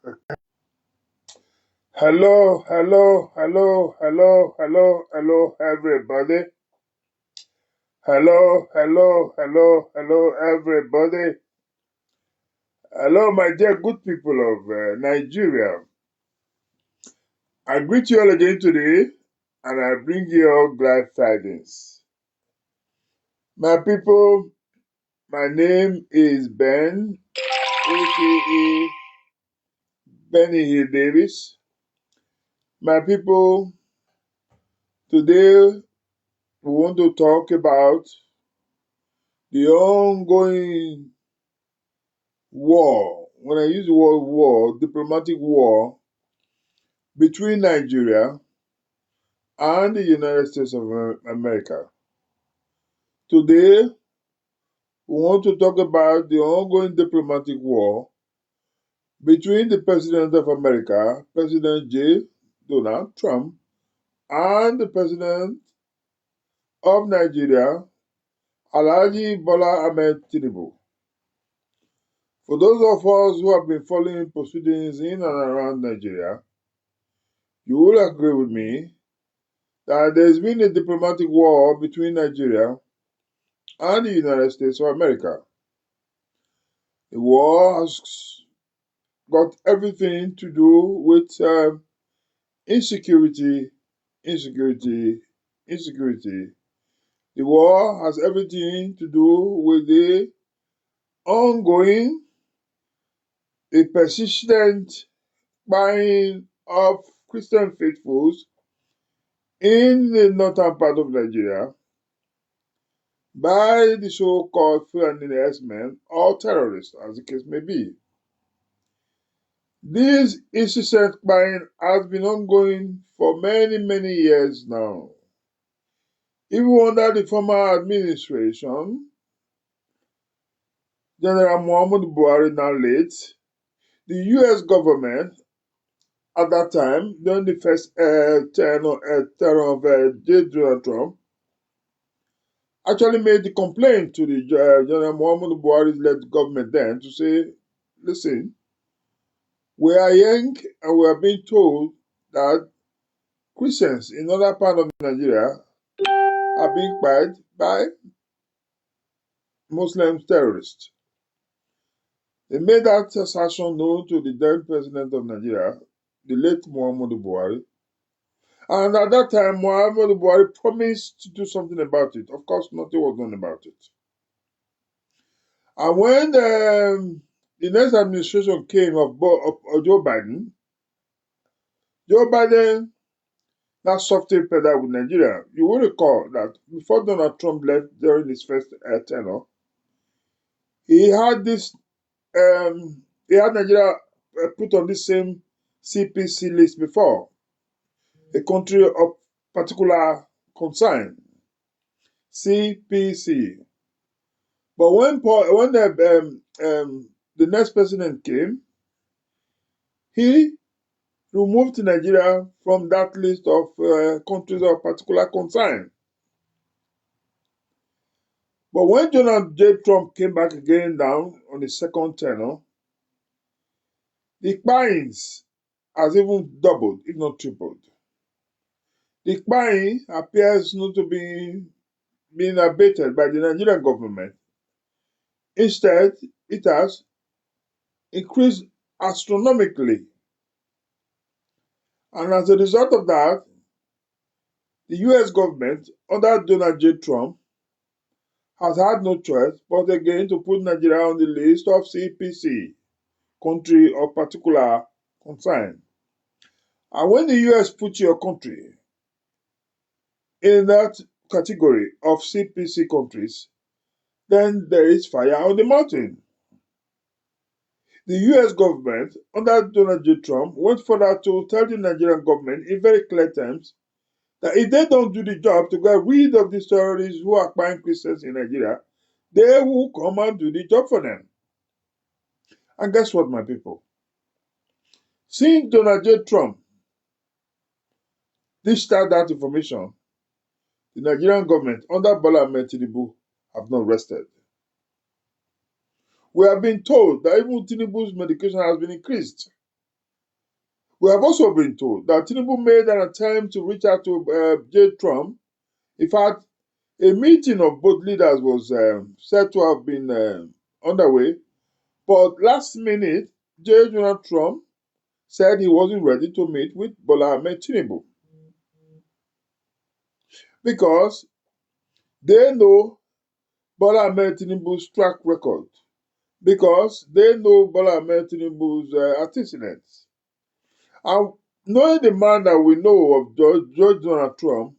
Hello, hello, hello, hello, hello, hello, everybody. Hello, hello, hello, hello, everybody. Hello, my dear good people of Nigeria. I greet you all again today, and I bring you all glad tidings. My people, my name is Ben, aka Benny Hill Davis. My people, today we want to talk about the ongoing war. When I use the word war, diplomatic war between Nigeria and the United States of America. Today, we want to talk about the ongoing diplomatic war between the President of America, President J. Donald Trump, and the President of Nigeria, Alhaji Bola Ahmed Tinubu. For those of us who have been following proceedings in and around Nigeria, you will agree with me that there's been a diplomatic war between Nigeria and the United States of America. The war has got everything to do with insecurity, insecurity, insecurity. The war has everything to do with the ongoing, a persistent buying of Christian faithfuls in the northern part of Nigeria by the so-called Fulani herdsmen or terrorists, as the case may be. This incessant buying has been ongoing for many, many years now. Even under the former administration, General Muhammadu Buhari, now late, the US government at that time, during the first term of J. Donald Trump, actually made the complaint to the General Muhammadu Buhari-led government then to say, listen, we are young and we are being told that Christians in other parts of Nigeria are being fired by Muslim terrorists. They made that assertion known to the then president of Nigeria, the late Muhammadu Buhari. And at that time, Muhammadu Buhari promised to do something about it. Of course, nothing was done about it. And when the next administration came of Joe Biden now softened pedal with Nigeria. You will recall that before Donald Trump left during his first tenure, he had this he had Nigeria put on the same CPC list before, a country of particular concern, CPC. But when the next president came, he removed Nigeria from that list of countries of particular concern. But when Donald J. Trump came back again down on his second tenure, the fines has even doubled, if not tripled. The fine appears not to be being abated by the Nigerian government. Instead, it has increased astronomically. And as a result of that, the US government, under Donald J. Trump, has had no choice but again to put Nigeria on the list of CPC, country of particular concern. And when the US puts your country in that category of CPC countries, then there is fire on the mountain. The US government, under Donald J. Trump, went further to tell the Nigerian government in very clear terms that if they don't do the job to get rid of these terrorists who are buying Christians in Nigeria, they will come and do the job for them. And guess what, my people? Since Donald J. Trump dished out that information, the Nigerian government, under Bola Ahmed Tinubu, have not rested. We have been told that even Tinubu's medication has been increased. We have also been told that Tinubu made an attempt to reach out to J. Trump. In fact, a meeting of both leaders was said to have been underway, but last minute, J. Donald Trump said he wasn't ready to meet with Bola Ahmed Tinubu because they know Bola Ahmed Tinubu's track record, because they know Bola Ahmed Tinubu's antecedents. And knowing the man that we know of George Donald Trump,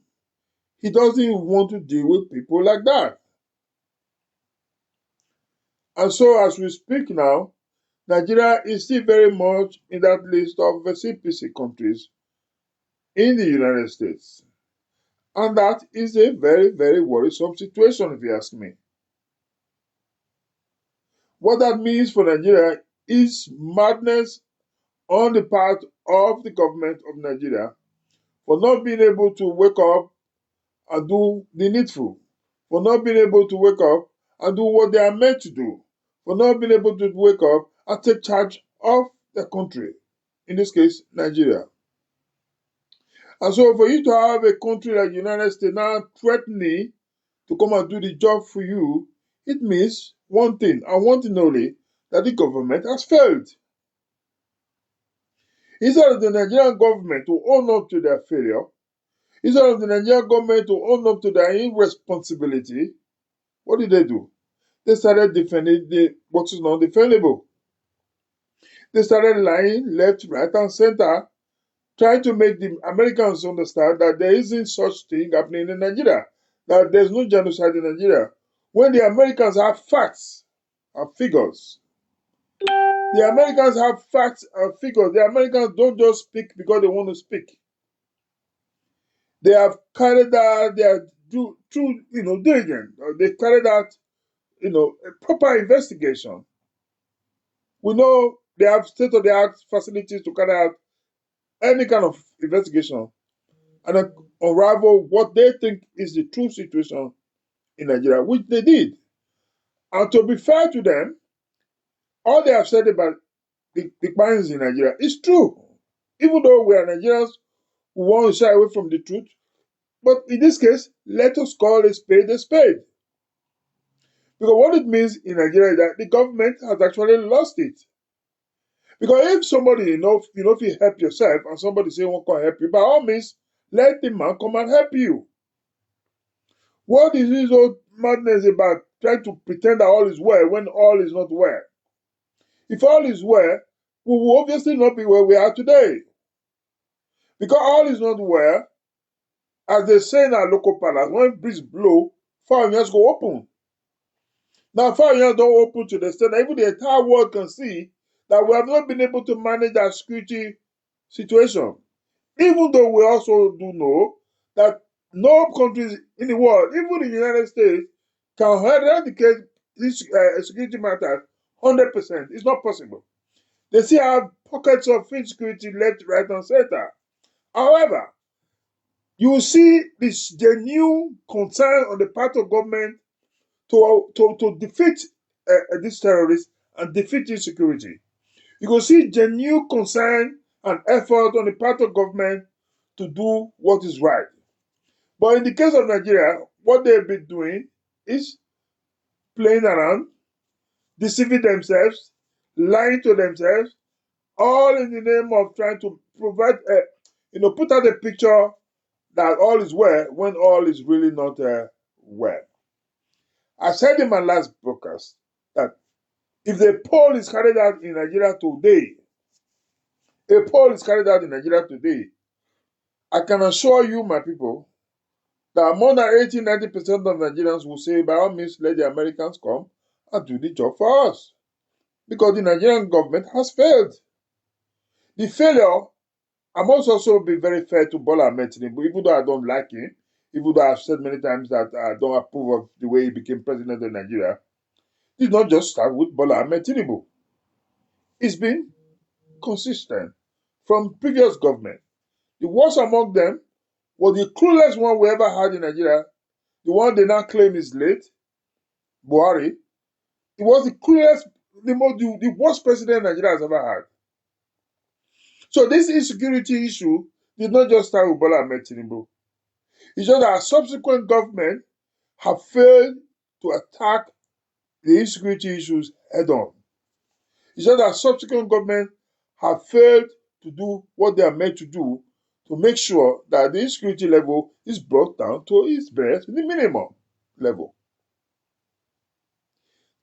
he doesn't even want to deal with people like that. And so, as we speak now, Nigeria is still very much in that list of CPC countries in the United States. And that is a very, very worrisome situation, if you ask me. What that means for Nigeria is madness on the part of the government of Nigeria for not being able to wake up and do the needful, for not being able to wake up and do what they are meant to do, for not being able to wake up and take charge of the country, in this case, Nigeria. And so for you to have a country like the United States now threatening to come and do the job for you, it means one thing, and one thing only, that the government has failed. Instead of the Nigerian government to own up to their failure, instead of the Nigerian government to own up to their irresponsibility, what did they do? They started defending what is not defendable. They started lying left, right, and center, trying to make the Americans understand that there isn't such thing happening in Nigeria, that there's no genocide in Nigeria, when the Americans have facts and figures. The Americans have facts and figures. The Americans don't just speak because they want to speak. They have carried out their true, diligence. They carried out, a proper investigation. We know they have state-of-the-art facilities to carry out any kind of investigation and unravel what they think is the true situation in Nigeria, which they did. And to be fair to them, all they have said about the crimes in Nigeria is true. Even though we are Nigerians who want to shy away from the truth, but in this case, let us call a spade a spade. Because what it means in Nigeria is that the government has actually lost it. Because if somebody, if you help yourself and somebody say, "Won't come help you," by all means, let the man come and help you. What is this old madness about trying to pretend that all is well when all is not well? If all is well, we will obviously not be where we are today. Because all is not well, as they say in our local palace, when breeze blow, fire just go open. Now fire don't open to the extent that even the entire world can see that we have not been able to manage our security situation. Even though we also do know that no countries in the world, even the United States, can eradicate this security matter 100%. It's not possible. They still have pockets of insecurity left, right, and center. However, you will see this genuine concern on the part of government to defeat these terrorists and defeat insecurity. You will see genuine concern and effort on the part of government to do what is right. But in the case of Nigeria, what they've been doing is playing around, deceiving themselves, lying to themselves, all in the name of trying to provide, put out a picture that all is well when all is really not well. I said in my last broadcast that if the poll is carried out in Nigeria today, I can assure you, my people, that more than 80-90% of Nigerians will say, by all means, let the Americans come and do the job for us. Because the Nigerian government has failed. The failure, I must also be very fair to Bola Ahmed Tinubu, even though I don't like him, even though I've said many times that I don't approve of the way he became president of Nigeria. Did not just start with Bola Ahmed Tinubu. It's been consistent from previous government. The worst among them was the cruelest one we ever had in Nigeria, the one they now claim is late, Buhari. It was the cruelest, the worst president Nigeria has ever had. So this insecurity issue did not just start with Bola Ahmed Tinubu. It's just that subsequent government have failed to attack the insecurity issues head on. It's just that subsequent government have failed to do what they are meant to do to make sure that the insecurity level is brought down to its best, the minimum level.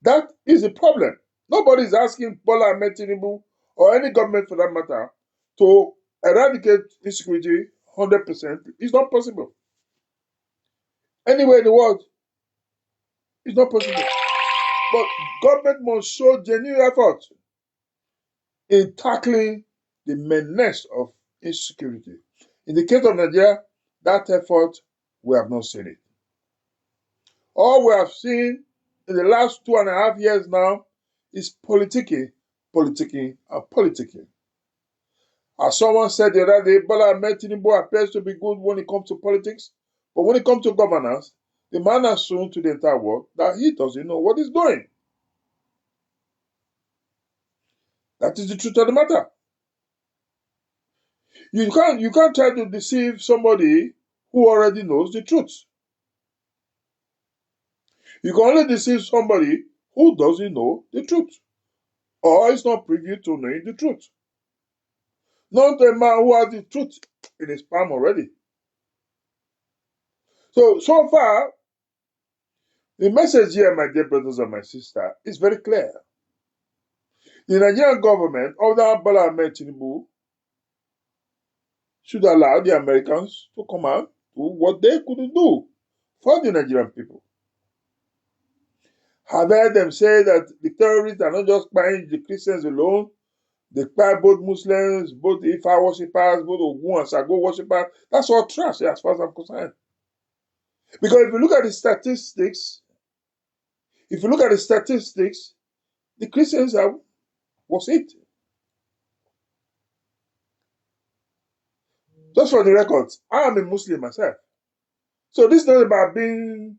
That is the problem. Nobody is asking Bola Ahmed Tinubu or any government for that matter to eradicate insecurity 100%. It's not possible. Anywhere in the world, it's not possible. But government must show genuine effort in tackling the menace of insecurity. In the case of Nigeria, that effort, we have not seen it. All we have seen in the last 2.5 years now is politicking, politicking, and politicking. As someone said the other day, Bola Ahmed Tinubu appears to be good when it comes to politics, but when it comes to governance, the man has shown to the entire world that he doesn't know what he's doing. That is the truth of the matter. You can't try to deceive somebody who already knows the truth. You can only deceive somebody who doesn't know the truth or is not privy to knowing the truth. Not a man who has the truth in his palm already. So far, the message here, my dear brothers and my sister, is very clear. The Nigerian government, under Bola Ahmed Tinubu, should allow the Americans to come out to what they couldn't do for the Nigerian people. I've heard them say that the terrorists are not just buying the Christians alone, they buy both Muslims, both Ifa worshippers, both Ogun and Sago worshippers. That's all trash as far as I'm concerned. Because if you look at the statistics, the Christians was it. Just for the records, I am a Muslim myself. So this is not about being,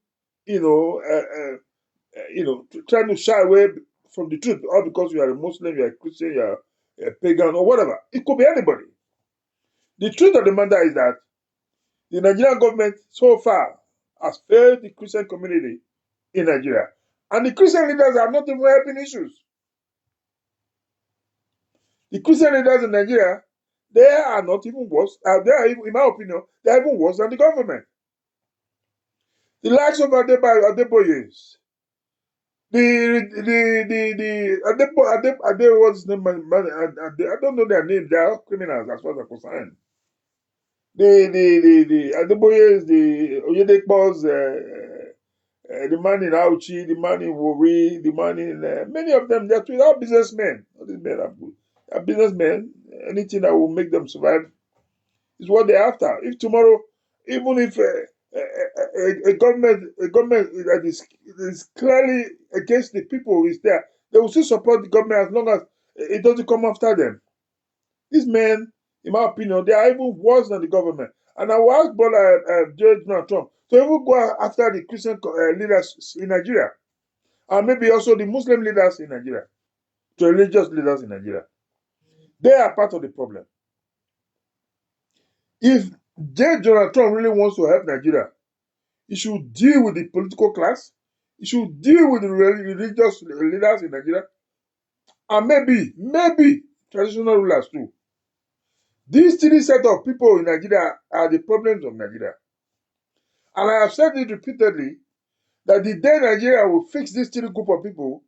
trying to shy away from the truth, all because you are a Muslim, you are a Christian, you are a pagan, or whatever. It could be anybody. The truth of the matter is that the Nigerian government so far has failed the Christian community in Nigeria. And the Christian leaders are not even helping issues. The Christian leaders in Nigeria, they are not even worse. They are, in my opinion, they are even worse than the government. The likes of Adeboyes, what's his name? I don't know their names. They are all criminals as far as I'm concerned. The Adeboyes, the Oyedekpos, the man in Auchi, the man in Wori, the man in many of them, they're all businessmen. All these men are good. They're businessmen. Anything that will make them survive is what they're after. If tomorrow, even if a government that is clearly against the people is there, they will still support the government as long as it doesn't come after them. These men, in my opinion, they are even worse than the government. And I will ask Donald Trump to even go after the Christian leaders in Nigeria, and maybe also the Muslim leaders in Nigeria, the religious leaders in Nigeria. They are part of the problem. If Donald Trump really wants to help Nigeria, he should deal with the political class, he should deal with the religious leaders in Nigeria, and maybe traditional rulers too. These three set of people in Nigeria are the problems of Nigeria. And I have said it repeatedly that the day Nigeria will fix this three group of people,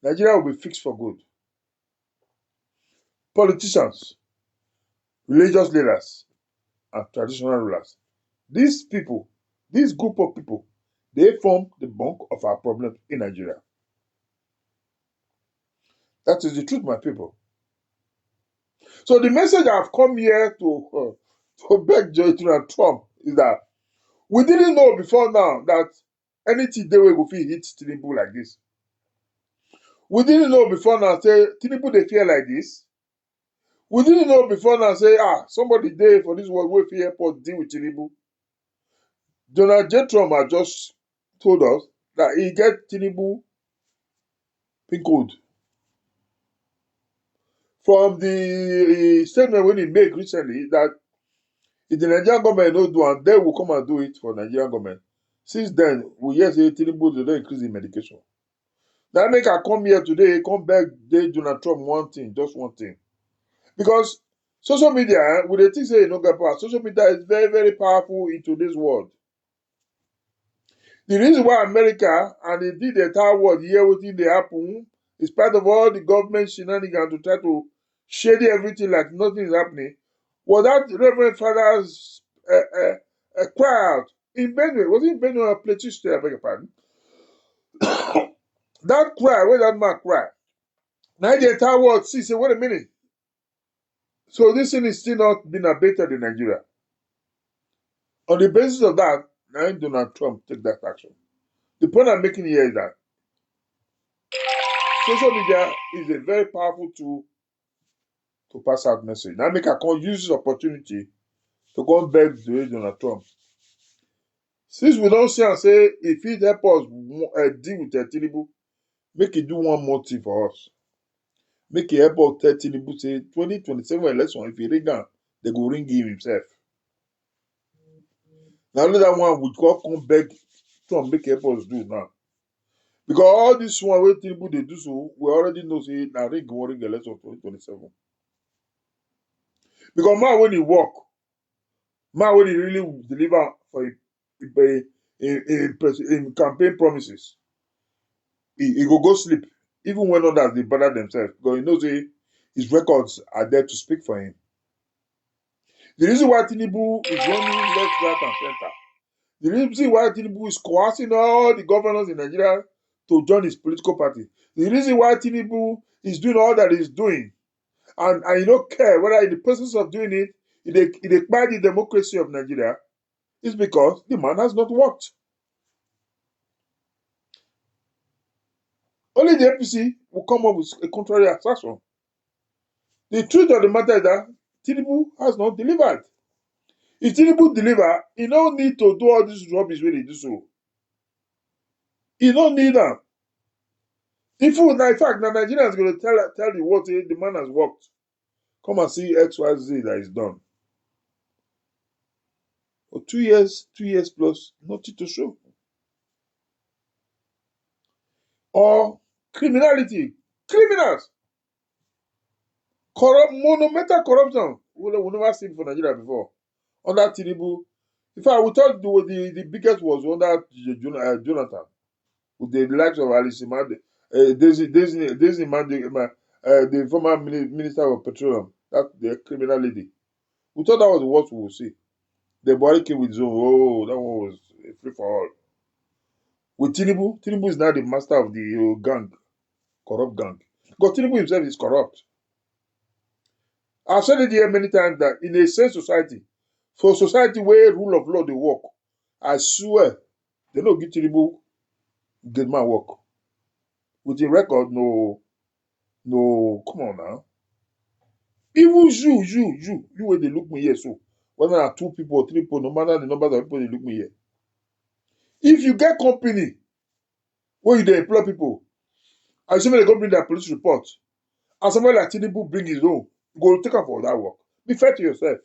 Nigeria will be fixed for good. Politicians, religious leaders, and traditional rulers. These people, this group of people, they form the bulk of our problems in Nigeria. That is the truth, my people. So the message I've come here to beg Donald Trump is that we didn't know before now that anything they will hit Tinubu like this. We didn't know before now say Tinubu they fear like this. We didn't know before now say somebody there for this world will fear airport deal with Tinubu. Donald J. Trump had just told us that he get Tinubu pin code. from the statement when he made recently that if the Nigerian government no do and they will come and do it for Nigerian government. Since then, we hear say Tinubu they don't increase the medication. That make I come here today, come back, they Donald Trump one thing, just one thing. Because social media, we dey think say e no get power. Social media is very, very powerful in today's world. The reason why America and indeed the entire world hear wetin dey happen, in spite of all the government shenanigans to try to shady everything like nothing is happening, was that Reverend Father's cry out in Benue. Was it in Benue or Plateau State? I beg your pardon. That cry, where that man cry, now the entire world see, say, wait a minute. So this thing is still not been abated in Nigeria. On the basis of that, now Donald Trump take that action. The point I'm making here is that social media is a very powerful tool to pass out message. Now make I come use this opportunity to come beg the Donald Trump. Since we don't see and say if he help us deal with Tinubu, make he do one more thing for us. Make he help us tell Tinubu say 2027 election, if he ring am, they go ring him himself. Now only that one we come beg Trump make he help us do now. Because all this one wey Tinubu dey do so, we already know say na ring go ring election 2027. Because man when he work, man when he really deliver for in campaign promises, he go sleep even when others dey bother themselves because he know say his records are there to speak for him. The reason why Tinubu is running left, right, and center, the reason why Tinubu is coercing all the governors in Nigeria to join his political party, the reason why Tinubu is doing all that he's doing, and you don't care whether in the process of doing it, it expires the democracy of Nigeria, is because the man has not worked. Only the APC will come up with a contrary assertion. The truth of the matter is that Tinubu has not delivered. If Tinubu deliver, he don't need to do all this rubbish wey dey do so. He don't need am. In fact, now Nigerians going to tell the world say the man has worked. Come and see XYZ that is done. For 2 years plus, nothing to show. Or criminality, criminals, monumental corruption. We never seen for Nigeria before. Under Tinubu, in fact, we thought the biggest was under Jonathan, with the likes of Alice Imade, Daisy Mande, the former minister of petroleum, that the criminal lady. We thought that was what we would see. The body came with his own. Oh, that one was a free for all. With Tinubu is now the master of the gang, corrupt gang. Because Tinubu himself is corrupt. I've said it here many times that in a sane society, for society where rule of law they work, I swear they don't give Tinubu good man work. With the record, no, come on now. Even you where they look me here, so whether are 2 people or 3 people, no matter the numbers of people they look me here. If you get company where you dey employ people, and somebody go bring their police report, and somebody like Tinubu bring his own, you go take am for that work. Be fair to yourself.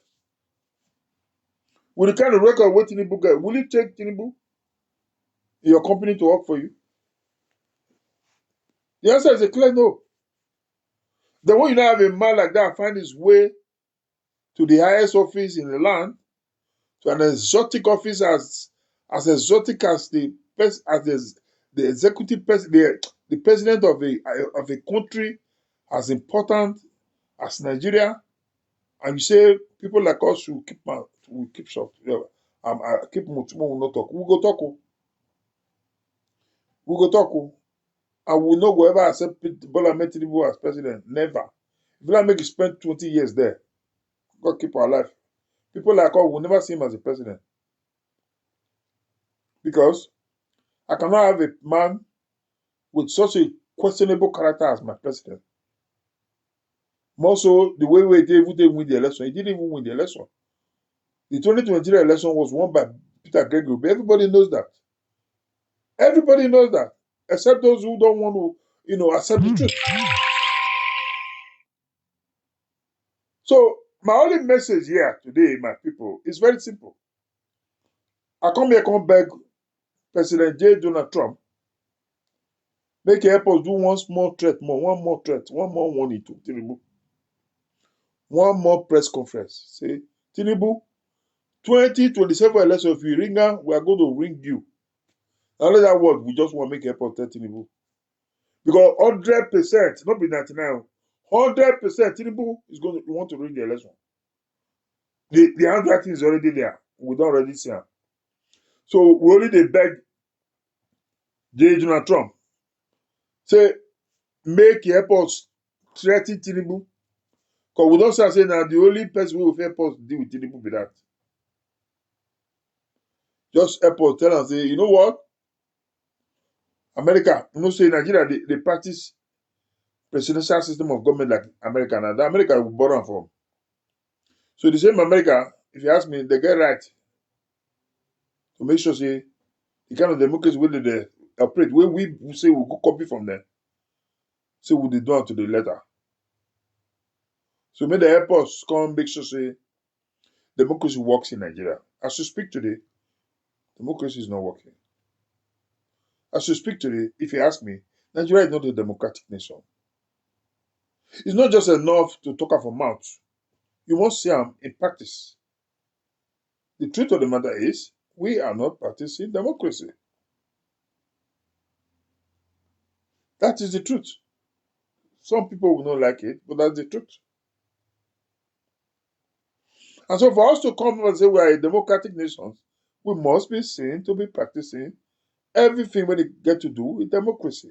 With the kind of record wey Tinubu get, will you take Tinubu in your company to work for you? The answer is a clear no. Then when you now have a man like that find his way to the highest office in the land, to an exotic office as exotic as the executive president, the president of a country as important as Nigeria, and you say people like us should keep short. Keep mouth, we no talk. We go talk. We go talk. And we no go ever accept Bola Ahmed Tinubu as president. Never. If you like make you spend 20 years there, God keep our life. People like us will never see him as a president. Because I cannot have a man with such a questionable character as my president. More so, the way they didn't win the election, he didn't even win the election. The 2023 election was won by Peter Gregory, but everybody knows that. Everybody knows that, except those who don't want to, accept the truth. So my only message here today, my people, is very simple. I come here, come beg President J. Donald Trump, make he help us do one small threat more, one more threat, one more warning to Tinubu, one more press conference. Say, Tinubu, 2027 election, if you ring her, we are going to ring you. Only that word, we just want to make help us tell Tinubu. Because 100%, not be 99, 100% Tinubu is going to want to ring the election. The handwriting is already there. We don't already see him. So we only dey beg J. Donald Trump, say, make he help us threaten Tinubu. Because we don't say now the only person who will help us deal with Tinubu be that. Just help us tell us, say, you know what? America, you know, say Nigeria, they practice presidential system of government like America, and that America will borrow from. So the same America, if you ask me, they get right to make sure, say, the kind of democracy where they operate, where we say we go copy from them, say we dey do am to the letter. So may they help us come make sure, say, democracy works in Nigeria. As you speak today, democracy is not working. As you speak today, if you ask me, Nigeria is not a democratic nation. It's not just enough to talk out of mouth. You must see them in practice. The truth of the matter is, we are not practicing democracy. That is the truth. Some people will not like it, but that's the truth. And so for us to come and say we are a democratic nation, we must be seen to be practicing everything when it get to do with democracy.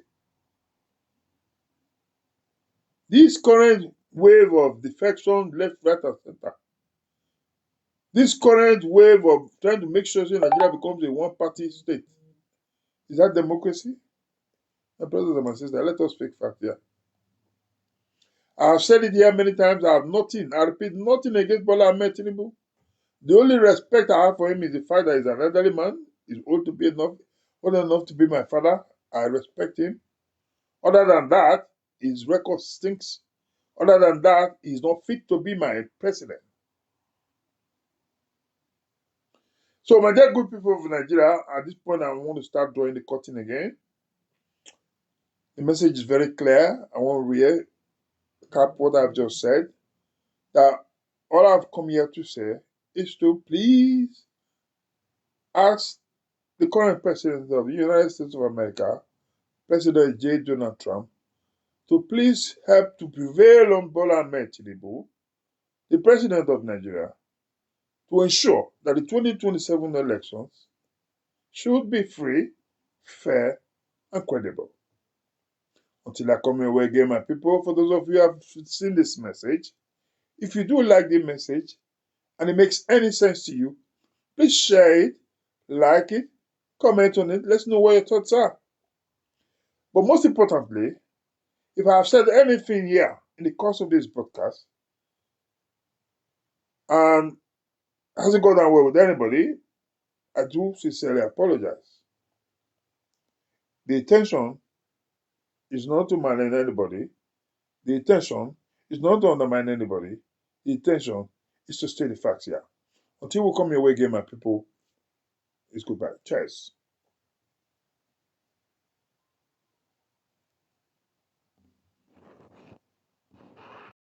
This current wave of defection, left, right, and center, this current wave of trying to make sure that Nigeria becomes a one-party state, is that democracy? My brothers and my sisters, let us speak fact here. I have said it here many times. I have nothing, I repeat, nothing against Bola Ahmed Tinubu. The only respect I have for him is the fact that he's an elderly man. He's old enough to be my father. I respect him. Other than that, his record stinks. Other than that, he's not fit to be my president. So, my dear good people of Nigeria, at this point, I want to start drawing the curtain again. The message is very clear. I want to recap what I've just said. That all I've come here to say is to please ask the current president of the United States of America, President J. Donald Trump, to please help to prevail on Bola Ahmed Tinubu, the president of Nigeria, to ensure that the 2027 elections should be free, fair, and credible. Until I come your way again, my people, for those of you who have seen this message, if you do like the message and it makes any sense to you, please share it, like it, comment on it, let's know what your thoughts are. But most importantly, if I have said anything here in the course of this broadcast and hasn't gone down well with anybody, I do sincerely apologize. The intention is not to malign anybody. The intention is not to undermine anybody. The intention is to state the facts here. Until we come your way again, my people, it's goodbye. Cheers.